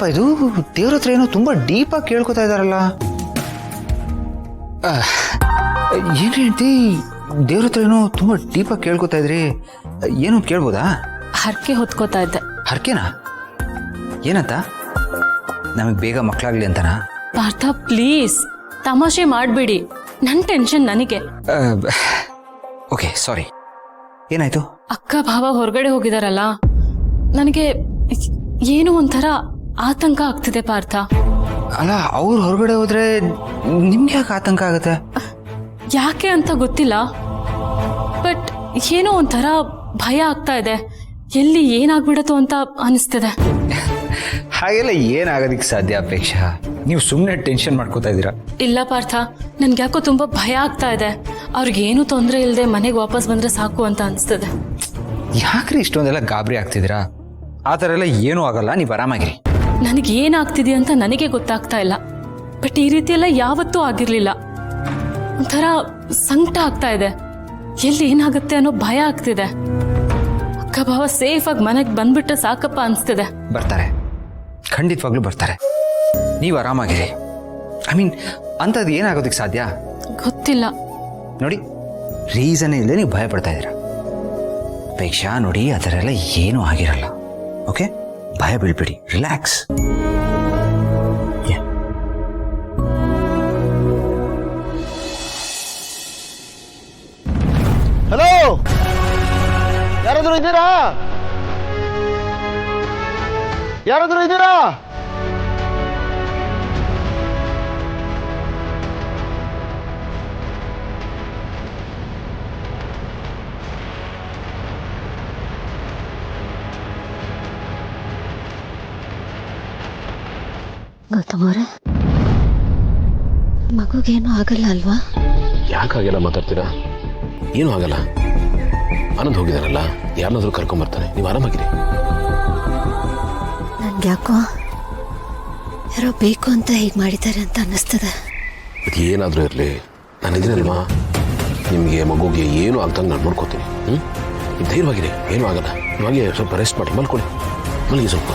ಏನಪ್ಪ ಇದು ದೇವ್ರ ಹತ್ರ ಏನೋ ತುಂಬಾ ಡೀಪಾಗಿ ಕೇಳ್ಕೊತಾ ಇದಾರಲ್ಲ. ಏನು ಹೇಳ್ತಿ, ದೇವ್ರ ಹತ್ರ ಏನೋ ತುಂಬಾ ಡೀಪಾಗಿ ಕೇಳ್ಕೊತಾ ಇದ್ರಿ, ಏನು ಕೇಳ್ಬೋದಾ? ಹರಕೆ ಹೊತ್ಕೋತಾ ಇದ್ದೆ. ಹರಕೆನಾ? ಏನಂತ? ನಮಗೆ ಬೇಗ ಮಕ್ಕಳಾಗ್ಲಿ ಅಂತನಾ? ಪಾರ್ಥ ಪ್ಲೀಸ್ ತಮಾಷೆ ಮಾಡಬೇಡಿ, ನನ್ನ ಟೆನ್ಷನ್ ನನಗೆ. ಓಕೆ ಸಾರಿ, ಏನಾಯ್ತು? ಅಕ್ಕ ಭಾವ ಹೊರಗಡೆ ಹೋಗಿದಾರಲ್ಲ, ನನಗೆ ಏನು ಒಂಥರ ಆತಂಕ ಆಗ್ತಿದೆ ಪಾರ್ಥ. ಅಲ್ಲ, ಅವ್ರು ಹೊರಗಡೆ ಹೋದ್ರೆ ನಿಮ್ಗೆ ಯಾಕೆ ಆತಂಕ ಆಗುತ್ತೆ? ಯಾಕೆ ಅಂತ ಗೊತ್ತಿಲ್ಲ, ಬಟ್ ಏನೋ ಒಂಥರ ಭಯ ಆಗ್ತಾ ಇದೆ. ಎಲ್ಲಿ ಏನಾಗ್ಬಿಡತ್ತೋ ಅಂತ ಅನಿಸ್ತಿದೆ. ಹಾಗೆಲ್ಲ ಏನಾಗೋದಿಕ್ಕೆ ಸಾಧ್ಯ ಅಪೇಕ್ಷಾ? ನೀವು ಸುಮ್ಮನೆ ಟೆನ್ಷನ್ ಮಾಡ್ಕೋತಾ ಇದ್ದೀರಾ. ಇಲ್ಲ ಪಾರ್ಥ, ನನ್ಗೆ ಯಾಕೋ ತುಂಬಾ ಭಯ ಆಗ್ತಾ ಇದೆ. ಅವ್ರಿಗೇನು ತೊಂದರೆ ಇಲ್ಲದೆ ಮನೆಗೆ ವಾಪಸ್ ಬಂದ್ರೆ ಸಾಕು ಅಂತ ಅನಿಸ್ತದೆ. ಯಾಕ್ರಿ ಇಷ್ಟೊಂದೆಲ್ಲ ಗಾಬರಿ ಆಗ್ತಿದ್ದೀರಾ? ಆ ಥರ ಎಲ್ಲ ಏನೂ ಆಗಲ್ಲ, ನೀವು ಆರಾಮಾಗಿರಿ. ನನಗೆ ಏನಾಗ್ತಿದೆ ಅಂತ ನನಗೆ ಗೊತ್ತಾಗ್ತಾ ಇಲ್ಲ, ಬಟ್ ಈ ರೀತಿ ಎಲ್ಲ ಯಾವತ್ತೂ ಆಗಿರ್ಲಿಲ್ಲ. ಒಂಥರ ಸಂಕಟ ಆಗ್ತಾ ಇದೆ, ಎಲ್ಲಿ ಏನಾಗುತ್ತೆ ಅನ್ನೋ ಭಯ ಆಗ್ತಿದೆ. ಅಕ್ಕ ಭಾವ ಸೇಫ್ ಆಗಿ ಮನೆಗೆ ಬಂದ್ಬಿಟ್ರೆ ಸಾಕಪ್ಪ ಅನ್ಸ್ತಿದೆ. ಬರ್ತಾರೆ, ಖಂಡಿತವಾಗ್ಲೂ ಬರ್ತಾರೆ, ನೀವು ಆರಾಮಾಗಿರಿ. ಐ ಮೀನ್, ಅಂಥದ್ದು ಏನಾಗೋದಕ್ಕೆ ಸಾಧ್ಯ? ಗೊತ್ತಿಲ್ಲ. ನೋಡಿ, ರೀಸನ್ ಇಲ್ಲದೆ ನೀವು ಭಯ ಪಡ್ತಾ ಇದ್ದೀರಾ. ಅಪೇಕ್ಷಾ ನೋಡಿ, ಆ ಥರ ಎಲ್ಲ ಏನೂ ಆಗಿರಲ್ಲ. ಓಕೆ, ಭಯ ಬೀಳ್ಬೇಡಿ, ರಿಲ್ಯಾಕ್ಸ್. ಹಲೋ, ಯಾರಾದ್ರೂ ಇದ್ದೀರಾ? ಯಾರಾದ್ರೂ ಇದ್ದೀರಾ? ಗೌತಮ್ ಅವರೇ, ಮಗುಗೇನು ಆಗಲ್ಲ ಅಲ್ವಾ? ಯಾಕಾಗೆಲ್ಲ ಮಾತಾಡ್ತೀರಾ? ಏನೂ ಆಗಲ್ಲ. ಆನಂದ್ ಹೋಗಿದಾರಲ್ಲ, ಯಾರನ್ನಾದ್ರೂ ಕರ್ಕೊಂಬರ್ತಾನೆ, ನೀವು ಆರಾಮಾಗಿರಿ. ನನ್ಗೆ ಯಾಕೋ ಯಾರೋ ಬೇಕು ಅಂತ ಹೀಗೆ ಮಾಡಿದ್ದಾರೆ ಅಂತ ಅನ್ನಿಸ್ತದೆ. ಅದು ಏನಾದರೂ ಇರಲಿ, ನಾನು ಇದ್ದೀನಲ್ವಾ, ನಿಮಗೆ ಮಗುಗೆ ಏನೂ ಆಗ್ದಂಗೆ ನಾನು ನೋಡ್ಕೋತೀನಿ. ಧೈರ್ಯವಾಗಿರಿ, ಏನೂ ಆಗಲ್ಲ. ಇವಾಗೆ ಸ್ವಲ್ಪ ರೆಸ್ಟ್ ಮಾಡಿ, ಮಲ್ಕೊಳ್ಳಿ, ಮಲಗಿ ಸ್ವಲ್ಪ.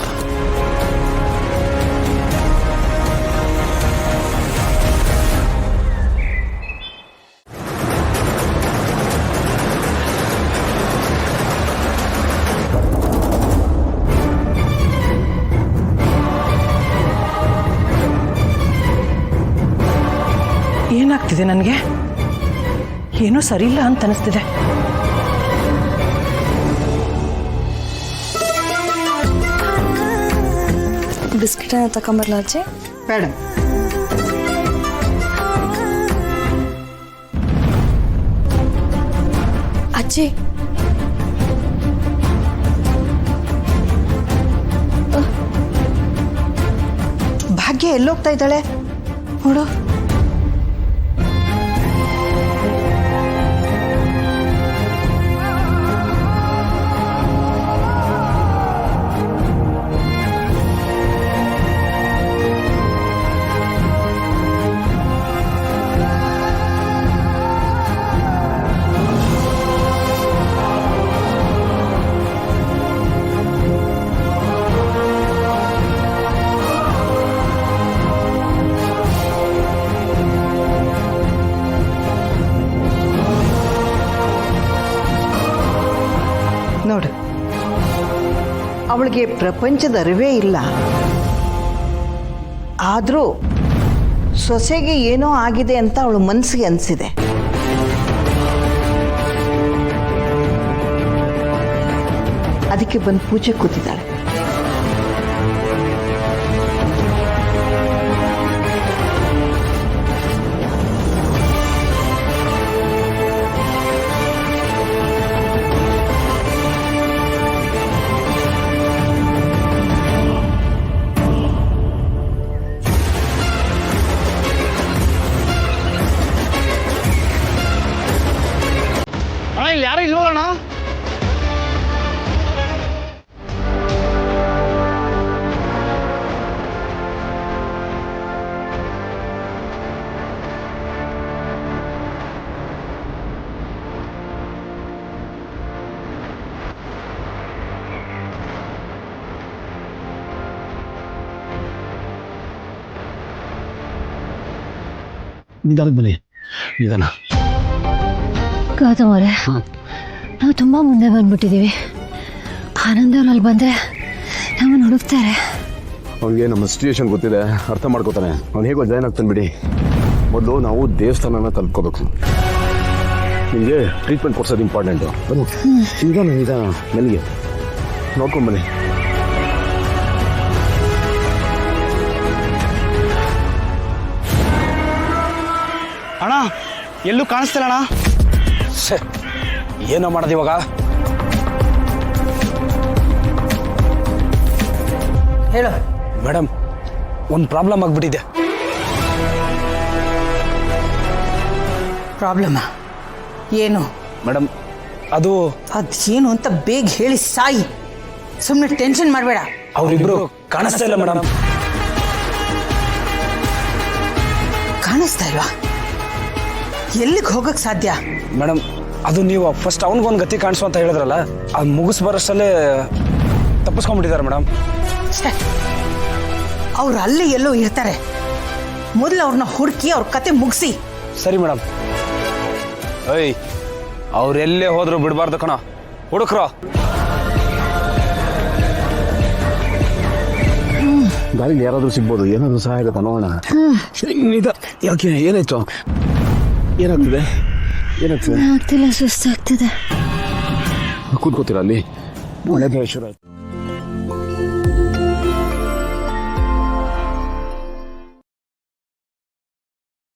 ಏನಾಗ್ತಿದೆ ನನಗೆ? ಏನೂ ಸರಿಯಿಲ್ಲ ಅಂತ ಅನಿಸ್ತಿದೆ. ಬಿಸ್ಕೆಟ್ ಅನ್ನ ತಗೊಂಬರ್ಲಾ ಅಜ್ಜಿ? ಬೇಡ. ಅಜ್ಜಿ, ಭಾಗ್ಯ ಎಲ್ಲೋಗ್ತಾ ಇದ್ದಾಳೆ ನೋಡು. ನೋಡು, ಅವಳಿಗೆ ಪ್ರಪಂಚದ ಅರಿವೇ ಇಲ್ಲ. ಆದರೂ ಸೊಸೆಗೆ ಏನೋ ಆಗಿದೆ ಅಂತ ಅವಳ ಮನಸ್ಸಿಗೆ ಅನಿಸಿದೆ. ಅದಕ್ಕೆ ಬಂದು ಪೂಜೆ ಕೂತಿದ್ದಾಳೆ. ಯಾರು ಇಲ್ವಣ್ಣ? ನಿಧಾನಕ್ಕೆ ಬನ್ನಿ ನಿಧಾನ. ಗೌತಮ್ ಅವರೇ, ನಾವು ತುಂಬ ಮುಂದೆ ಬಂದ್ಬಿಟ್ಟಿದ್ದೀವಿ. ಆನಂದ್ ಅವ್ರು ಅಲ್ಲಿ ಬಂದರೆ ನಮ್ಮನ್ನು ಹುಡುಕ್ತಾರೆ. ಅವ್ನಿಗೆ ನಮ್ಮ ಸಿಚುವೇಶನ್ ಗೊತ್ತಿದೆ, ಅರ್ಥ ಮಾಡ್ಕೋತಾನೆ. ಅವ್ನು ಹೇಗೋ ಜಾಯ್ನ್ ಆಗ್ತಾನೆ ಬಿಡಿ. ಮೊದಲು ನಾವು ದೇವಸ್ಥಾನನ ತಲುಪ್ಕೋಬೇಕು. ನಿಮಗೆ ಟ್ರೀಟ್ಮೆಂಟ್ ಕೊಡ್ಸೋದು ಇಂಪಾರ್ಟೆಂಟು. ಬನ್ನಿ ನಿಧಾನ ನನಗೆ ನೋಡ್ಕೊಂಡು ಬನ್ನಿ. ಅಣ್ಣ ಎಲ್ಲೂ ಕಾಣಿಸ್ತಿಲ್ಲ ಅಣ್ಣ. ಏನೋ ಮಾಡೋದು ಇವಾಗ? ಹೇಳು. ಮೇಡಮ್, ಒಂದು ಪ್ರಾಬ್ಲಮ್ ಆಗ್ಬಿಟ್ಟಿದೆ. ಪ್ರಾಬ್ಲಮ್ ಏನು? ಮೇಡಮ್, ಅದು ಅದೇನು ಅಂತ ಬೇಗ ಹೇಳಿ ಸಾಯಿ. ಸುಮ್ಮನೆ ಟೆನ್ಷನ್ ಮಾಡಬೇಡ. ಅವರಿಬ್ರು ಕಾಣಿಸ್ತಾ ಇಲ್ಲ ಮೇಡಮ್. ಕಾಣಿಸ್ತಾ ಇಲ್ವಾ? ಎಲ್ಲಿಗೆ ಹೋಗಕ್ ಸಾಧ್ಯ? ಮೇಡಮ್, ಅದು ನೀವು ಫಸ್ಟ್ ಅವ್ನಿಗೊಂದು ಗತಿ ಕಾಣಿಸು ಅಂತ ಹೇಳಿದ್ರಲ್ಲ, ಅದು ಮುಗಿಸ್ ಬರೋಷ್ಟಲ್ಲೇ ತಪ್ಪಿಸ್ಕೊಂಡ್ಬಿಟ್ಟಿದ್ದಾರೆ ಮೇಡಮ್. ಅವ್ರು ಅಲ್ಲಿ ಎಲ್ಲೋ ಇರ್ತಾರೆ. ಮೊದಲು ಅವ್ರನ್ನ ಹುಡುಕಿ ಅವ್ರ ಕತೆ ಮುಗಿಸಿ. ಸರಿ ಮೇಡಮ್. ಏಯ್, ಅವ್ರೆಲ್ಲೇ ಹೋದ್ರು ಬಿಡಬಾರ್ದು ಕಣ, ಹುಡುಕ್ರೋ. ಗಾಳಿಲಿ ಯಾರಾದರೂ ಸಿಗ್ಬೋದು, ಏನಾದರೂ ಸಹಾಯ ಆಗುತ್ತಾ ನೋಡೋಣ. ಯಾಕೆ ಏನಾಯ್ತು? ಏನಾಗ್ತಿದೆ? ಆಗ್ತಿಲ್ಲ, ಸುಸ್ತಾಗ್ತಿದೆ. ಕೂತ್ಕೋತೀರಾ ಅಲ್ಲಿ? ಒಳ್ಳೆ ಶುರು ಆಯ್ತು.